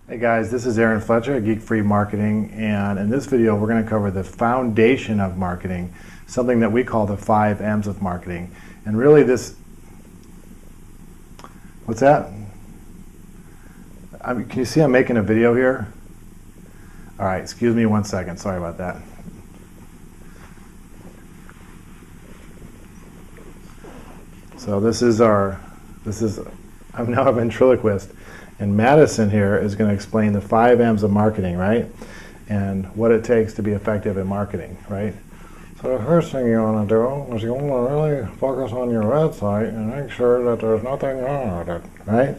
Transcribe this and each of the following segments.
Hey guys, this is Aaron Fletcher at Geek Free Marketing, and in this video we're going to cover the foundation of marketing, something that we call the 5M's of marketing. And really what's that? Can you see I'm making a video here? Alright, excuse me 1 second, sorry about that. So I'm now a ventriloquist. And Madison here is going to explain the 5M's of marketing, right? And what it takes to be effective in marketing, right? So the first thing you want to do is you want to really focus on your website and make sure that there's nothing wrong with it, right?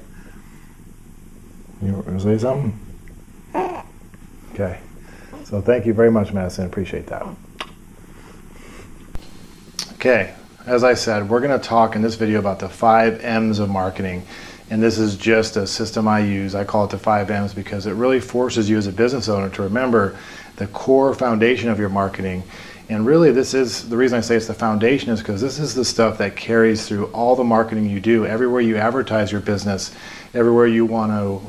You say something? Okay. So thank you very much, Madison. Appreciate that. Okay. As I said, we're going to talk in this video about the 5M's of marketing. And this is just a system I use. I call it the 5M's because it really forces you as a business owner to remember the core foundation of your marketing. And really this is, the reason I say it's the foundation is because this is the stuff that carries through all the marketing you do. Everywhere you advertise your business, everywhere you want to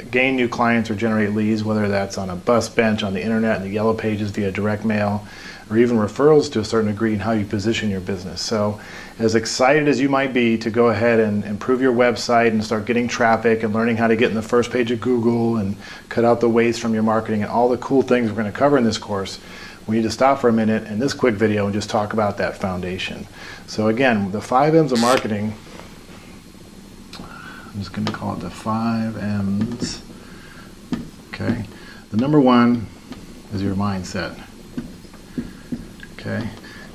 gain new clients or generate leads, whether that's on a bus bench, on the internet, in the yellow pages via direct mail, or even referrals to a certain degree in how you position your business. So as excited as you might be to go ahead and improve your website and start getting traffic and learning how to get in the first page of Google and cut out the waste from your marketing and all the cool things we're going to cover in this course, we need to stop for a minute in this quick video and just talk about that foundation. So again, the 5M's of marketing, I'm just going to call it the 5M's. Okay. The number one is your mindset. Okay.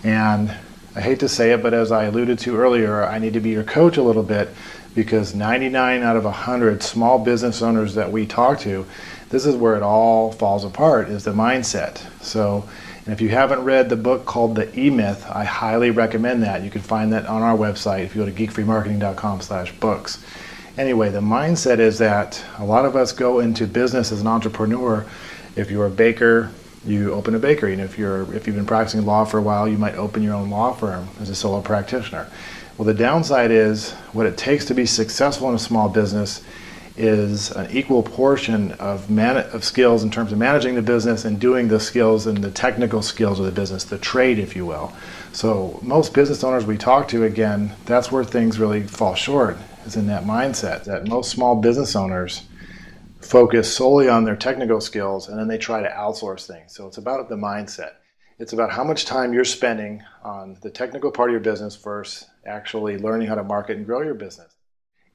And I hate to say it, but as I alluded to earlier, I need to be your coach a little bit because 99 out of 100 small business owners that we talk to, this is where it all falls apart, is the mindset. So, and if you haven't read the book called The E-Myth, I highly recommend that. You can find that on our website if you go to geekfreemarketing.com/books. Anyway, the mindset is that a lot of us go into business as an entrepreneur. If you're a baker, you open a bakery, and if you've been practicing law for a while, you might open your own law firm as a solo practitioner. Well, the downside is what it takes to be successful in a small business is an equal portion of skills in terms of managing the business and doing the skills and the technical skills of the business, the trade, if you will. So most business owners we talk to, again, that's where things really fall short, is in that mindset, that most small business owners focus solely on their technical skills and then they try to outsource things. So it's about the mindset. It's about how much time you're spending on the technical part of your business versus actually learning how to market and grow your business.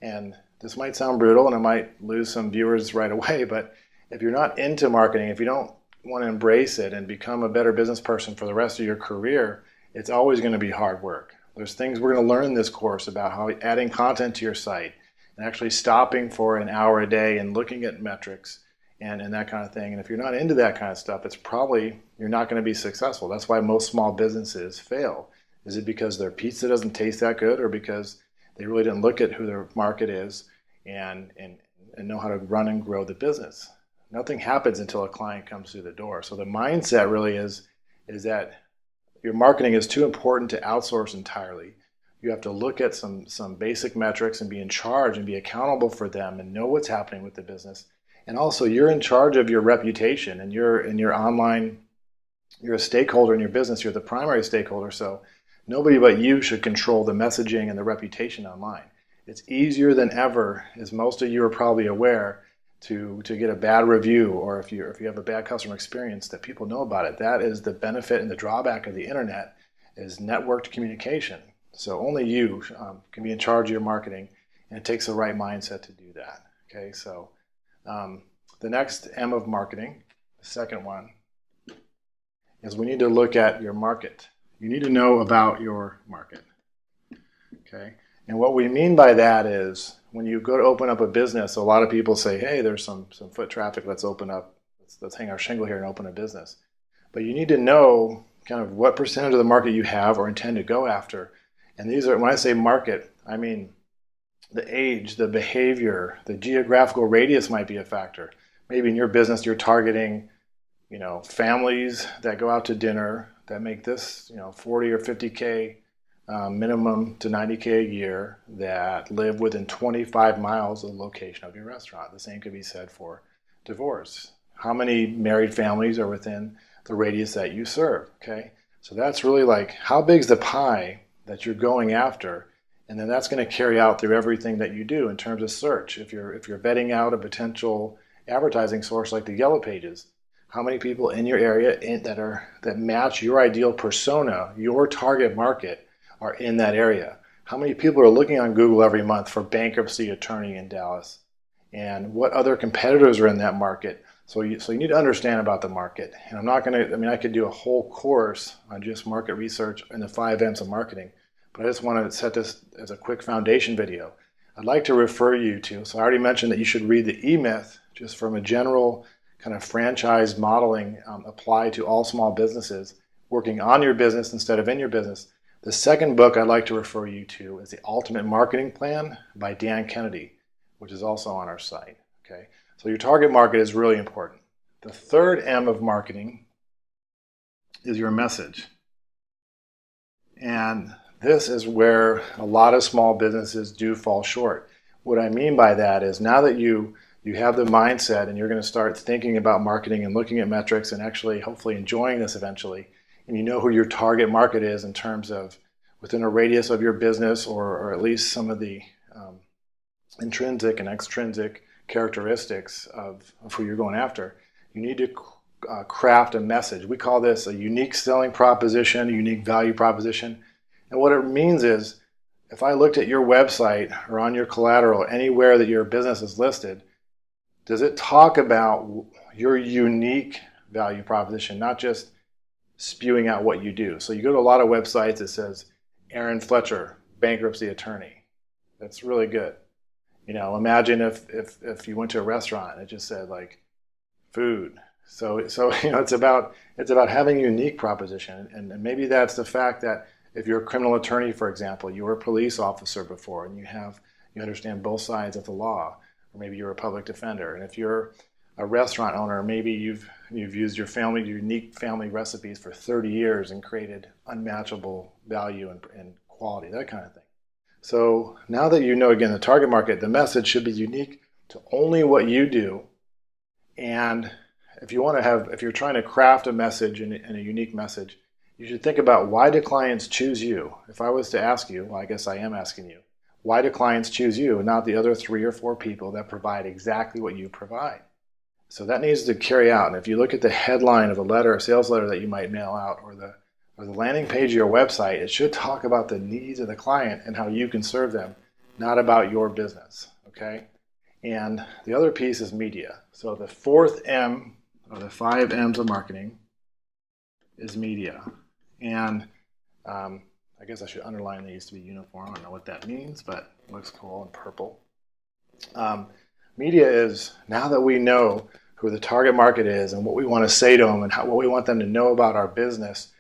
And this might sound brutal and it might lose some viewers right away, but if you're not into marketing, if you don't want to embrace it and become a better business person for the rest of your career, it's always going to be hard work. There's things we're going to learn in this course about how adding content to your site and actually stopping for an hour a day and looking at metrics and that kind of thing. And if you're not into that kind of stuff, it's probably you're not going to be successful. That's why most small businesses fail. Is it because their pizza doesn't taste that good, or because they really didn't look at who their market is and know how to run and grow the business? Nothing happens until a client comes through the door. So the mindset really is that your marketing is too important to outsource entirely. You have to look at some basic metrics and be in charge and be accountable for them and know what's happening with the business. And also you're in charge of your reputation, and you're in your online, you're a stakeholder in your business, you're the primary stakeholder. So nobody but you should control the messaging and the reputation online. It's easier than ever, as most of you are probably aware, to get a bad review, or if you have a bad customer experience, that people know about it. That is the benefit and the drawback of the internet, is networked communication. So only you can be in charge of your marketing, and it takes the right mindset to do that. Okay, so the next M of marketing, the second one, is we need to look at your market. You need to know about your market. Okay, and what we mean by that is when you go to open up a business, a lot of people say, hey, there's some foot traffic, let's open up, let's hang our shingle here and open a business. But you need to know kind of what percentage of the market you have or intend to go after. And these are, when I say market, I mean the age, the behavior, the geographical radius might be a factor. Maybe in your business you're targeting, families that go out to dinner that make this, 40 or 50K minimum to 90K a year that live within 25 miles of the location of your restaurant. The same could be said for divorce. How many married families are within the radius that you serve? Okay, so that's really like how big's the pie that you're going after, and then that's going to carry out through everything that you do in terms of search. If you're vetting out a potential advertising source like the Yellow Pages, how many people in your area that match your ideal persona, your target market, are in that area? How many people are looking on Google every month for bankruptcy attorney in Dallas? And what other competitors are in that market? So you need to understand about the market. And I'm not going to, I mean, I could do a whole course on just market research and the 5M's of marketing, but I just want to set this as a quick foundation video. I'd like to refer you to, so I already mentioned that you should read the E-Myth just from a general kind of franchise modeling applied to all small businesses working on your business instead of in your business. The second book I'd like to refer you to is The Ultimate Marketing Plan by Dan Kennedy, which is also on our site. Okay, so your target market is really important. The third M of marketing is your message. And this is where a lot of small businesses do fall short. What I mean by that is now that you have the mindset and you're going to start thinking about marketing and looking at metrics and actually hopefully enjoying this eventually, and you know who your target market is in terms of within a radius of your business or at least some of the intrinsic and extrinsic characteristics of who you're going after, you need to craft a message. We call this a unique selling proposition, a unique value proposition. And what it means is if I looked at your website or on your collateral, anywhere that your business is listed, does it talk about your unique value proposition, not just spewing out what you do? So you go to a lot of websites that says Aaron Fletcher, bankruptcy attorney. That's really good. You know, imagine if you went to a restaurant and it just said like food. So you know, it's about having a unique proposition, and maybe that's the fact that if you're a criminal attorney, for example, you were a police officer before and you understand both sides of the law, or maybe you're a public defender. And if you're a restaurant owner, maybe you've used your unique family recipes for 30 years and created unmatchable value and quality, that kind of thing. So now that you know, again, the target market, the message should be unique to only what you do. And if you're trying to craft a message and a unique message, you should think about, why do clients choose you? If I was to ask you, well, I guess I am asking you, why do clients choose you and not the other 3 or 4 people that provide exactly what you provide? So that needs to carry out. And if you look at the headline of a sales letter that you might mail out, or the landing page of your website, it should talk about the needs of the client and how you can serve them, not about your business, okay? And the other piece is media. So the fourth M, or the 5 M's of marketing, is media. And I guess I should underline these to be uniform. I don't know what that means, but it looks cool in purple. Media is, now that we know who the target market is and what we want to say to them and what we want them to know about our business,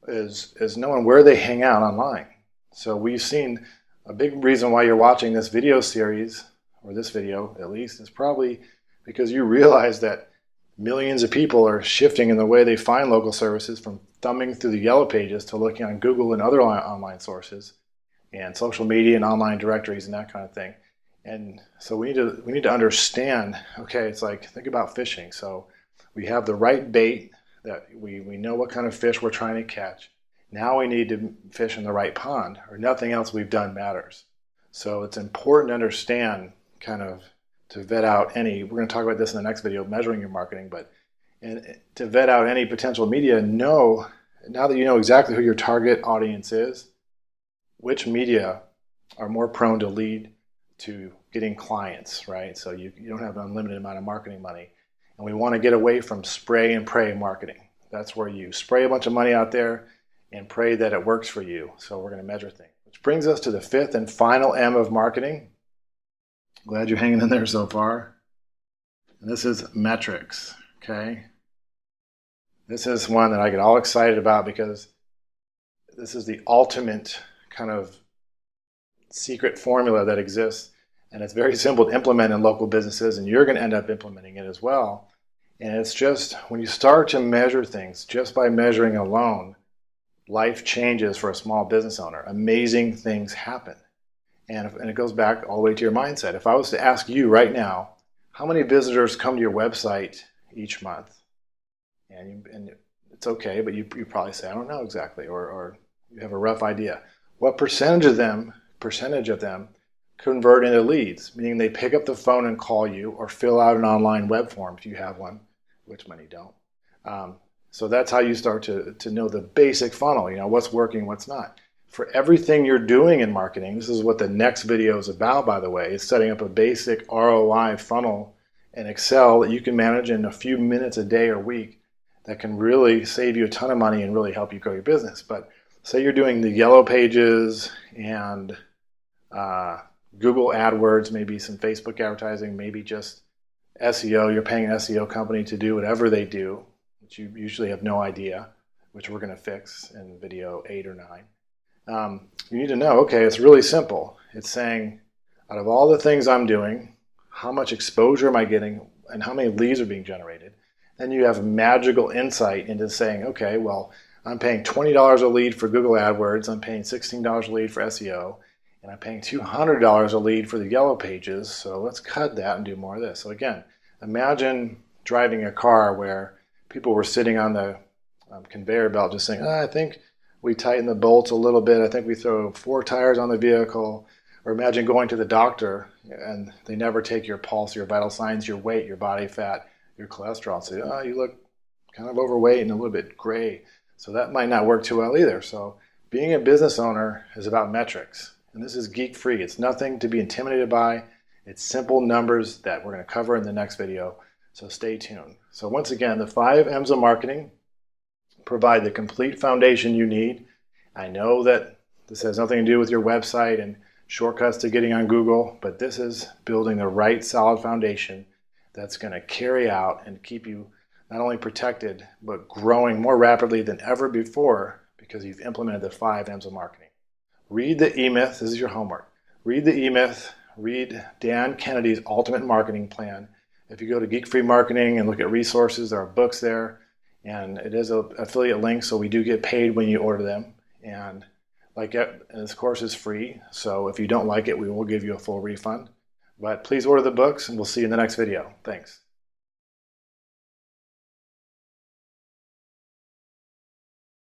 is knowing where they hang out online. So we've seen a big reason why you're watching this video series, or this video at least, is probably because you realize that millions of people are shifting in the way they find local services from thumbing through the Yellow Pages to looking on Google and other online sources and social media and online directories and that kind of thing. And so we need to understand, okay, it's like, think about fishing. So we have the right bait, that we know what kind of fish we're trying to catch. Now we need to fish in the right pond, or nothing else we've done matters. So it's important to understand, kind of, to vet out any, we're going to talk about this in the next video, measuring your marketing, but to vet out any potential media, now that you know exactly who your target audience is, which media are more prone to lead to getting clients, right? So you don't have an unlimited amount of marketing money. And we want to get away from spray and pray marketing. That's where you spray a bunch of money out there and pray that it works for you. So we're going to measure things. Which brings us to the fifth and final M of marketing. Glad you're hanging in there so far. And this is metrics, okay? This is one that I get all excited about because this is the ultimate kind of secret formula that exists. And it's very simple to implement in local businesses, and you're going to end up implementing it as well. And it's just, when you start to measure things, just by measuring alone, life changes for a small business owner. Amazing things happen. And it goes back all the way to your mindset. If I was to ask you right now, how many visitors come to your website each month? And it's okay, but you probably say, I don't know exactly, or you have a rough idea. What percentage of them convert into leads, meaning they pick up the phone and call you or fill out an online web form if you have one, which many don't. So that's how you start to know the basic funnel, what's working, what's not. For everything you're doing in marketing, this is what the next video is about, by the way, is setting up a basic ROI funnel in Excel that you can manage in a few minutes a day or week that can really save you a ton of money and really help you grow your business. But say you're doing the yellow pages and Google AdWords, maybe some Facebook advertising, maybe just SEO. You're paying an SEO company to do whatever they do, which you usually have no idea, which we're going to fix in video 8 or 9. You need to know, okay, it's really simple. It's saying, out of all the things I'm doing, how much exposure am I getting and how many leads are being generated? Then you have magical insight into saying, okay, well, I'm paying $20 a lead for Google AdWords, I'm paying $16 a lead for SEO, and I'm paying $200 a lead for the yellow pages, so let's cut that and do more of this. So again, imagine driving a car where people were sitting on the conveyor belt just saying, I think we tighten the bolts a little bit, I think we throw 4 tires on the vehicle. Or imagine going to the doctor and they never take your pulse, your vital signs, your weight, your body fat, your cholesterol, and say, oh, you look kind of overweight and a little bit gray. So that might not work too well either. So being a business owner is about metrics. And this is geek free. It's nothing to be intimidated by. It's simple numbers that we're going to cover in the next video. So stay tuned. So once again, the 5 M's of marketing provide the complete foundation you need. I know that this has nothing to do with your website and shortcuts to getting on Google, but this is building the right solid foundation that's going to carry out and keep you not only protected, but growing more rapidly than ever before because you've implemented the 5 M's of marketing. Read the E-Myth. This is your homework. Read the E-Myth. Read Dan Kennedy's Ultimate Marketing Plan. If you go to Geek Free Marketing and look at resources, there are books there, and it is an affiliate link, so we do get paid when you order them. And this course is free, so if you don't like it, we will give you a full refund. But please order the books, and we'll see you in the next video. Thanks.